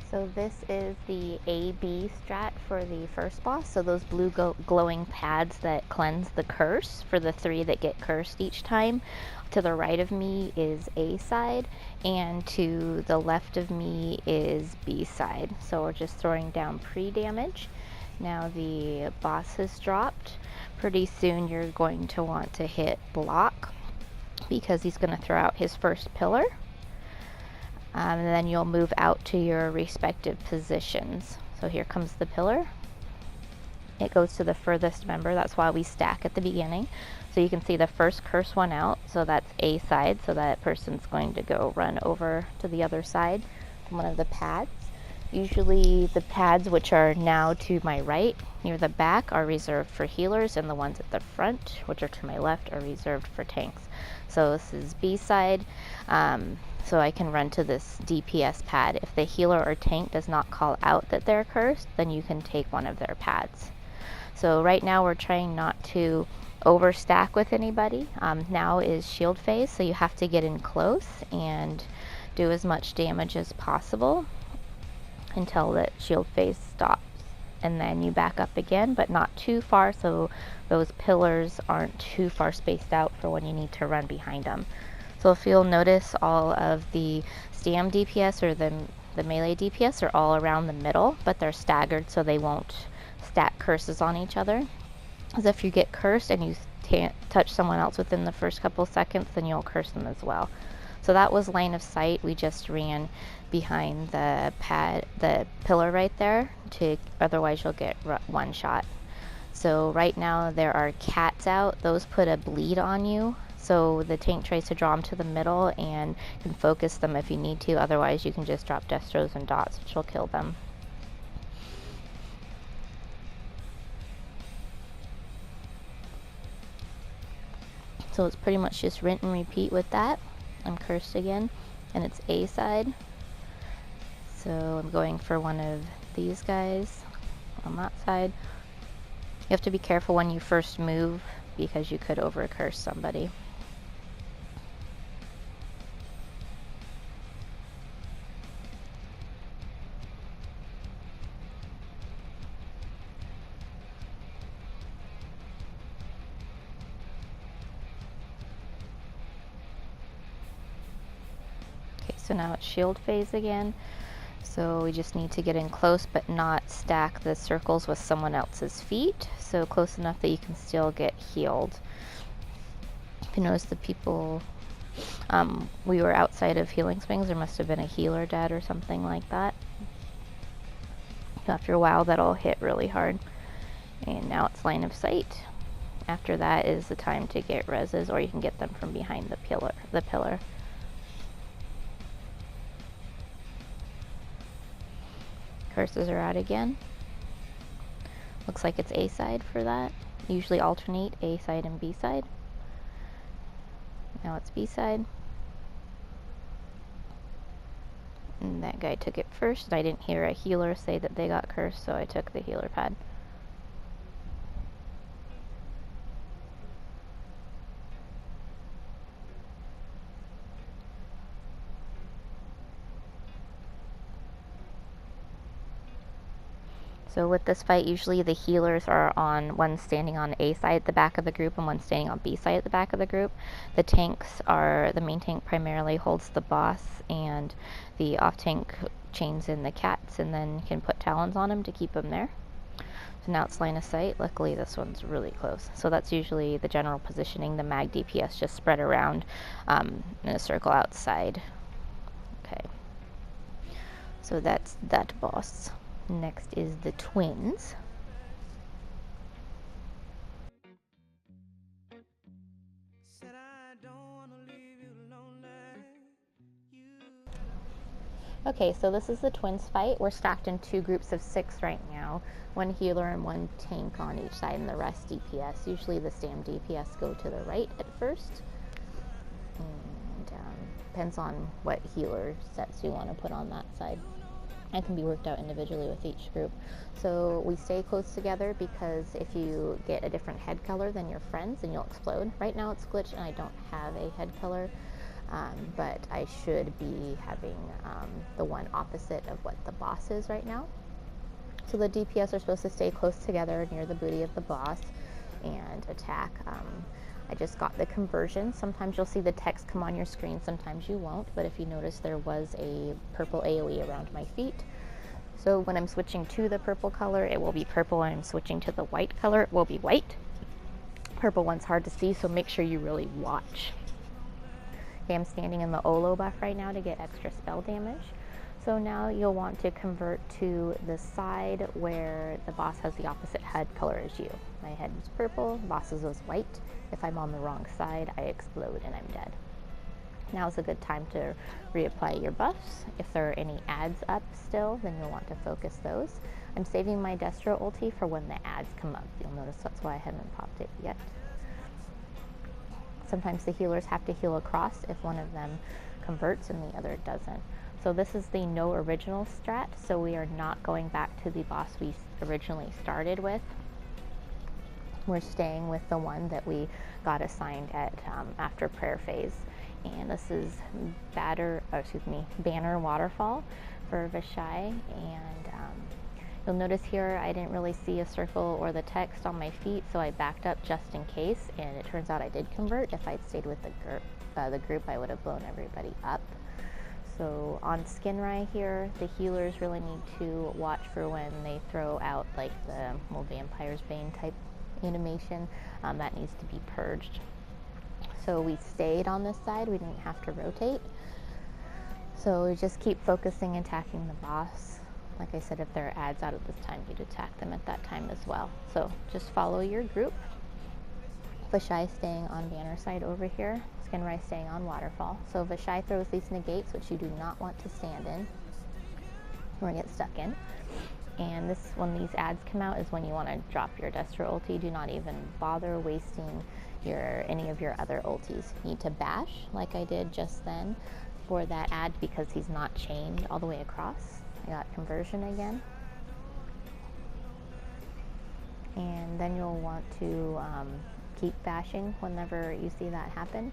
So this is the AB strat for the first boss. So those blue glowing pads that cleanse the curse for the 3 that get cursed each time. To the right of me is A side, and to the left of me is B side. So we're just throwing down pre-damage. Now the boss has dropped. Pretty soon you're going to want to hit block because he's going to throw out his first pillar. And then you'll move out to your respective positions. So here comes the pillar. It goes to the furthest member. That's why we stack at the beginning. So you can see the first curse one out. So that's A side. So that person's going to go run over to the other side, one of the pads. Usually the pads which are now to my right near the back are reserved for healers, and the ones at the front, which are to my left, are reserved for tanks. So this is B side. So I can run to this DPS pad. If the healer or tank does not call out that they're cursed, then you can take one of their pads. So right now we're trying not to overstack with anybody. Now is shield phase, so you have to get in close and do as much damage as possible until the shield phase stops. And then you back up again, but not too far, so those pillars aren't too far spaced out for when you need to run behind them. So if you'll notice, all of the stam DPS or the melee DPS are all around the middle, but they're staggered so they won't stack curses on each other. As if you get cursed and you touch someone else within the first couple seconds, then you'll curse them as well. So that was line of sight. We just ran behind the pillar right there, otherwise you'll get one shot. So right now there are cats out. Those put a bleed on you. So the tank tries to draw them to the middle and can focus them if you need to. Otherwise, you can just drop destros and dots, which will kill them. So it's pretty much just rinse and repeat with that. I'm cursed again, and it's A side. So I'm going for one of these guys on that side. You have to be careful when you first move because you could over-curse somebody. So now it's shield phase again. So we just need to get in close but not stack the circles with someone else's feet. So close enough that you can still get healed. If you notice the people, we were outside of healing swings. There must have been a healer dead or something like that. After a while that'll hit really hard. And now it's line of sight. After that is the time to get reses, or you can get them from behind the pillar. Curses are out again. Looks like it's A side for that. Usually alternate A side and B side. Now it's B side. And that guy took it first. I didn't hear a healer say that they got cursed, so I took the healer pad. So with this fight, usually the healers are on one standing on A side at the back of the group and one standing on B side at the back of the group. The tanks are, the main tank primarily holds the boss, and the off tank chains in the cats and then can put talons on them to keep them there. So now it's line of sight. Luckily this one's really close. So that's usually the general positioning. The mag DPS just spread around in a circle outside. Okay. So that's that boss. Next is the twins. Okay, so this is the twins fight. We're stacked in 2 groups of 6 right now. 1 healer and 1 tank on each side, and the rest DPS. Usually the stam DPS go to the right at first. And depends on what healer sets you want to put on that side. It can be worked out individually with each group. So we stay close together because if you get a different head color than your friends, then you'll explode. Right now it's glitched and I don't have a head color. but I should be having the one opposite of what the boss is right now. So the DPS are supposed to stay close together near the booty of the boss and attack. I just got the conversion. Sometimes you'll see the text come on your screen, sometimes you won't, but if you notice, there was a purple AoE around my feet. So when I'm switching to the purple color, it will be purple, and I'm switching to the white color, it will be white. Purple one's hard to see, so make sure you really watch. Okay, I'm standing in the Olo buff right now to get extra spell damage. So now you'll want to convert to the side where the boss has the opposite head color as you. My head is purple, the boss's was white. If I'm on the wrong side, I explode and I'm dead. Now is a good time to reapply your buffs. If there are any ads up still, then you'll want to focus those. I'm saving my Destro ulti for when the ads come up. You'll notice that's why I haven't popped it yet. Sometimes the healers have to heal across if one of them converts and the other doesn't. So this is the no original strat, so we are not going back to the boss we originally started with. We're staying with the one that we got assigned at after prayer phase. And this is Banner Waterfall for Vashai. And you'll notice here I didn't really see a circle or the text on my feet, so I backed up just in case, and it turns out I did convert. If I'd stayed with the group, I would have blown everybody up. So on skinrai here, the healers really need to watch for when they throw out like the Vampire's Bane type animation. That needs to be purged. So we stayed on this side, we didn't have to rotate. So we just keep focusing and attacking the boss. Like I said, if there are ads out at this time, you'd attack them at that time as well. So just follow your group. Vashai staying on banner side over here, skinrai staying on waterfall. So Vashai throws these negates, which you do not want to stand in or get stuck in. And this, when these ads come out, is when you want to drop your Destro ulti. Do not even bother wasting any of your other ultis. You need to bash, like I did just then, for that ad because he's not chained all the way across. I got conversion again. And then you'll want to keep bashing whenever you see that happen.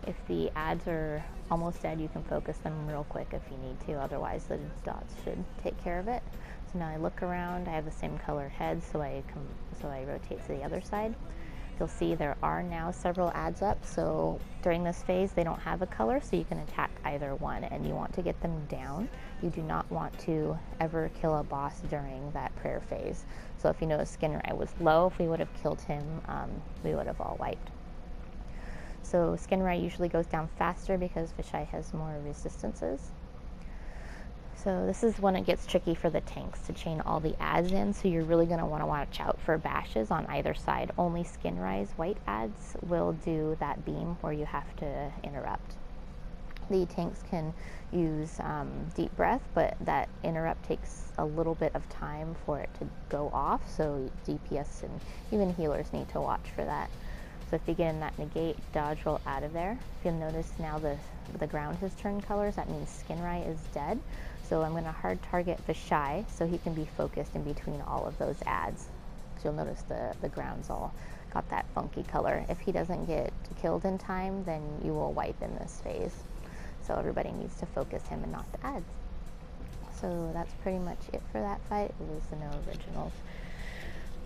If the ads are almost dead, you can focus them real quick if you need to, otherwise the dots should take care of it. So now I look around, I have the same color head, so I rotate to the other side. You'll see there are now several ads up, so during this phase they don't have a color, so you can attack either one, and you want to get them down. You do not want to ever kill a boss during that prayer phase. So if you notice skinrai was low, if we would have killed him, we would have all wiped. So skinrai usually goes down faster because Vashai has more resistances. So this is when it gets tricky for the tanks to chain all the ads in, so you're really going to want to watch out for bashes on either side. Only skinrai's white ads will do that beam where you have to interrupt. The tanks can use deep breath, but that interrupt takes a little bit of time for it to go off, so DPS and even healers need to watch for that. So if you get in that negate, dodge roll out of there. If you'll notice now the ground has turned colors, that means skinrai is dead. So I'm going to hard target Vashai so he can be focused in between all of those ads. So you'll notice the ground's all got that funky color. If he doesn't get killed in time, then you will wipe in this phase. So everybody needs to focus him and not the ads. So that's pretty much it for that fight. It was the no originals.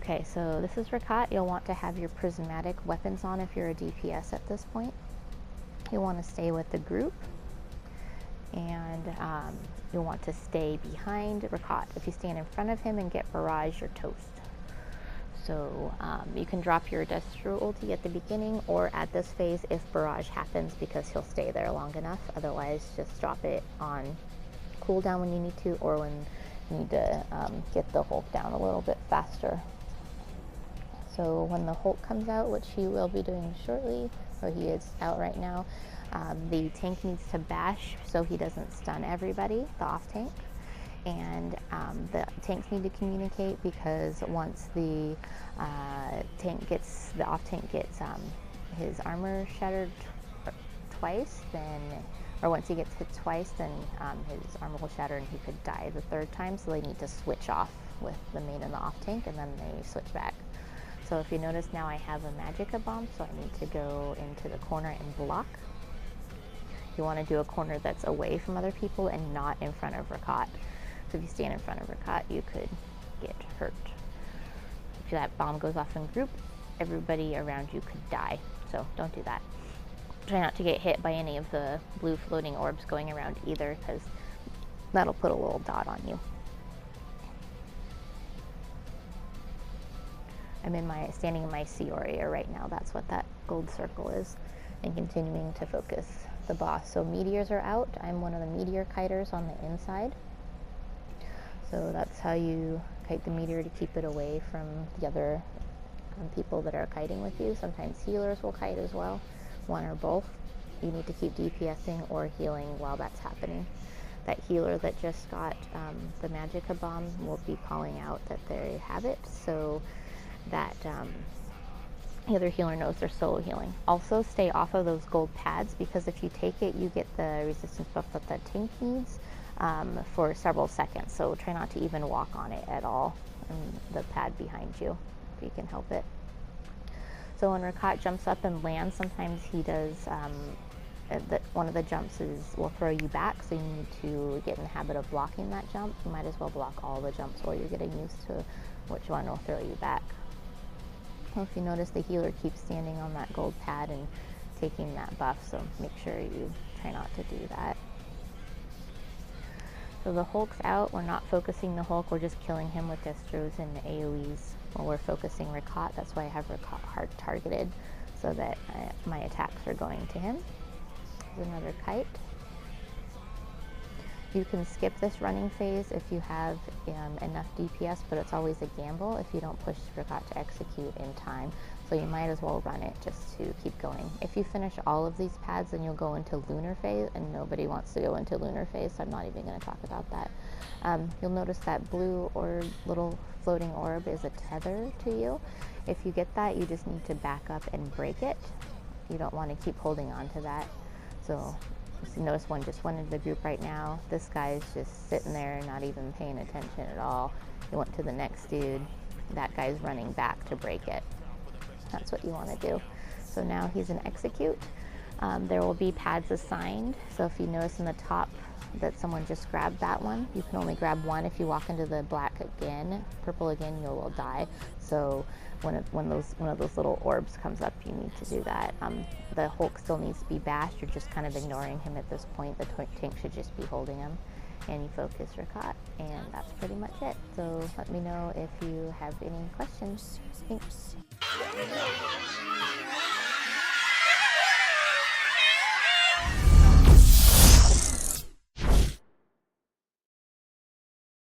Okay, so this is Rakaat. You'll want to have your prismatic weapons on if you're a DPS at this point. You'll want to stay with the group. And you'll want to stay behind Rakaat. If you stand in front of him and get barrage, you're toast. So you can drop your Destro ulti at the beginning or at this phase if barrage happens, because he'll stay there long enough. Otherwise, just drop it on cooldown when you need to, or when you need to get the Hulk down a little bit faster. So when the Hulk comes out, which he will be doing shortly, or he is out right now, the tank needs to bash so he doesn't stun everybody, the off tank. And the tanks need to communicate, because once the off tank gets his armor shattered twice, then, or once he gets hit twice, then his armor will shatter and he could die the third time. So they need to switch off with the main and the off tank, and then they switch back. So if you notice now I have a Magicka bomb, so I need to go into the corner and block. You want to do a corner that's away from other people and not in front of Rakaat. So if you stand in front of Rakaat, you could get hurt. If that bomb goes off in group, everybody around you could die. So don't do that. Try not to get hit by any of the blue floating orbs going around either, because that'll put a little dot on you. I'm standing in my C area right now. That's what that gold circle is, and continuing to focus the boss. So meteors are out. I'm one of the meteor kiters on the inside. So that's how you kite the meteor, to keep it away from the other people that are kiting with you. Sometimes healers will kite as well, one or both. You need to keep DPSing or healing while that's happening. That healer that just got the Magicka bomb will be calling out that they have it, so that the other healer knows they're solo healing. Also, stay off of those gold pads, because if you take it, you get the resistance buff that the tank needs for several seconds. So try not to even walk on it at all, and the pad behind you, if you can help it. So when Rakaat jumps up and lands, sometimes he does one of the jumps will throw you back, so you need to get in the habit of blocking that jump. You might as well block all the jumps while you're getting used to which one will throw you back. Well, if you notice, the healer keeps standing on that gold pad and taking that buff, so make sure you try not to do that. So the Hulk's out. We're not focusing the Hulk, we're just killing him with destros and AoEs while we're focusing Rakaat. That's why I have Rakaat hard targeted, so that my attacks are going to him. There's another kite. You can skip this running phase if you have enough DPS, but it's always a gamble if you don't push Rakaat to execute in time. So you might as well run it just to keep going. If you finish all of these pads, then you'll go into Lunar Phase, and nobody wants to go into Lunar Phase, so I'm not even going to talk about that. You'll notice that blue or little floating orb is a tether to you. If you get that, you just need to back up and break it. You don't want to keep holding on to that. So you notice one just went into the group right now. This guy's just sitting there, not even paying attention at all. He went to the next dude. That guy's running back to break it. That's what you want to do. So now he's in execute. There will be pads assigned. So if you notice in the top that someone just grabbed that one, you can only grab one. If you walk into the black again, purple again, you will die. So when one of those little orbs comes up, you need to do that. The Hulk still needs to be bashed. You're just kind of ignoring him at this point. The tank should just be holding him. And you focus Rakaat, and that's pretty much it. So let me know if you have any questions. Thanks.